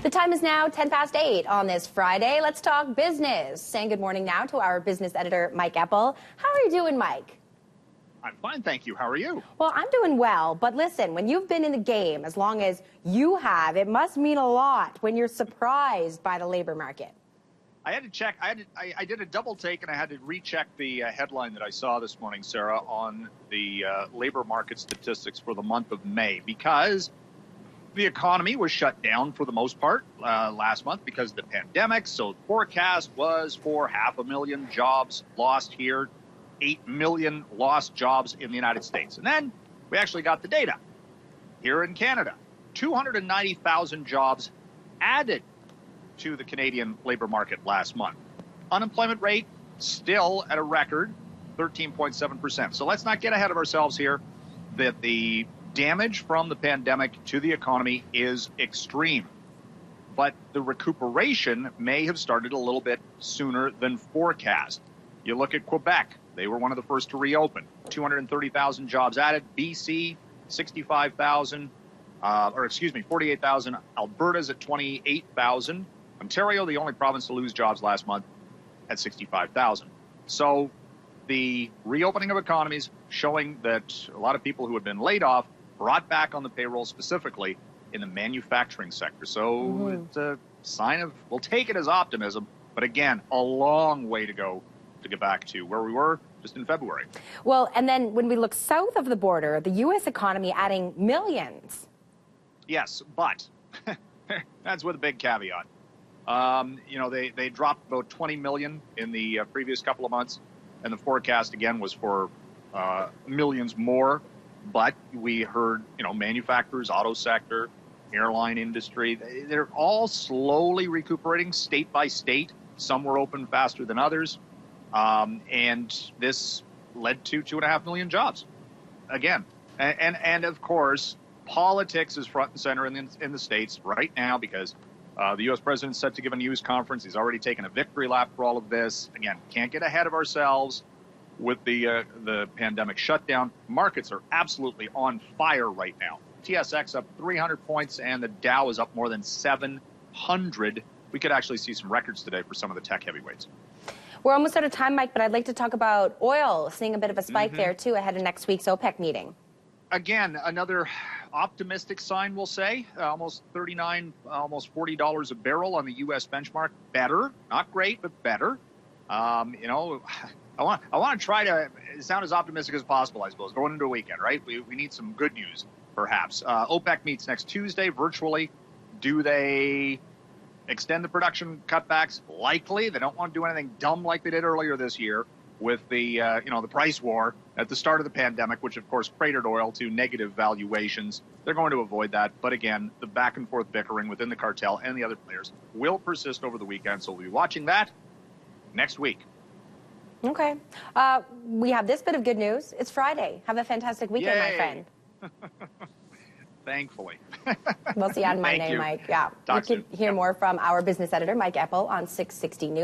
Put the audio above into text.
The time is now 10 past 8 on this Friday. Let's talk business. Saying good morning now to our business editor, Mike Eppel. How are you doing, Mike? I'm fine, thank you. How are you? Well, I'm doing well, but listen, when you've been in the game as long as you have, it must mean a lot when you're surprised by the labor market. I had to check. I did a double take, and I had to recheck the headline that I saw this morning, Sarah, on the labor market statistics for the month of May, because the economy was shut down for the most part last month because of the pandemic. So the forecast was for 500,000 jobs lost here, 8 million lost jobs in the United States. And then we actually got the data here in Canada. 290,000 jobs added to the Canadian labor market last month. Unemployment rate still at a record 13.7%. So let's not get ahead of ourselves here that the damage from the pandemic to the economy is extreme. But the recuperation may have started a little bit sooner than forecast. You look at Quebec, they were one of the first to reopen. 230,000 jobs added. BC, 65,000, 48,000. Alberta's at 28,000. Ontario, the only province to lose jobs last month, at 65,000. So the reopening of economies showing that a lot of people who had been laid off brought back on the payroll, specifically in the manufacturing sector. So it's a sign of, we'll take it as optimism, but again, a long way to go to get back to where we were just in February. Well, and then when we look south of the border, the U.S. economy adding millions. Yes, but that's with a big caveat. They dropped about 20 million in the previous couple of months, and the forecast again was for millions more. But we heard, manufacturers, auto sector, airline industry, they're all slowly recuperating state by state. Some were open faster than others. And this led to 2.5 million jobs again. And of course, politics is front and center in the States right now because the U.S. president's set to give a news conference. He's already taken a victory lap for all of this. Again, can't get ahead of ourselves with the pandemic shutdown. Markets are absolutely on fire right now. TSX up 300 points and the Dow is up more than 700. We could actually see some records today for some of the tech heavyweights. We're almost out of time, Mike, but I'd like to talk about oil, seeing a bit of a spike there, too, ahead of next week's OPEC meeting. Again, another optimistic sign, we'll say. Almost $39, almost $40 a barrel on the U.S. benchmark. Better, not great, but better. I want to try to sound as optimistic as possible, I suppose, going into a weekend, right? We need some good news, perhaps. OPEC meets next Tuesday virtually. Do they extend the production cutbacks? Likely. They don't want to do anything dumb like they did earlier this year with the the price war at the start of the pandemic, which of course cratered oil to negative valuations. They're going to avoid that. But again, the back and forth bickering within the cartel and the other players will persist over the weekend. So we'll be watching that next week. Okay. We have this bit of good news. It's Friday. Have a fantastic weekend, Yay. my friend. Thankfully. We'll see you on Monday, Mike. Yeah. Talk you can hear more from our business editor, Mike Eppel, on 660 News.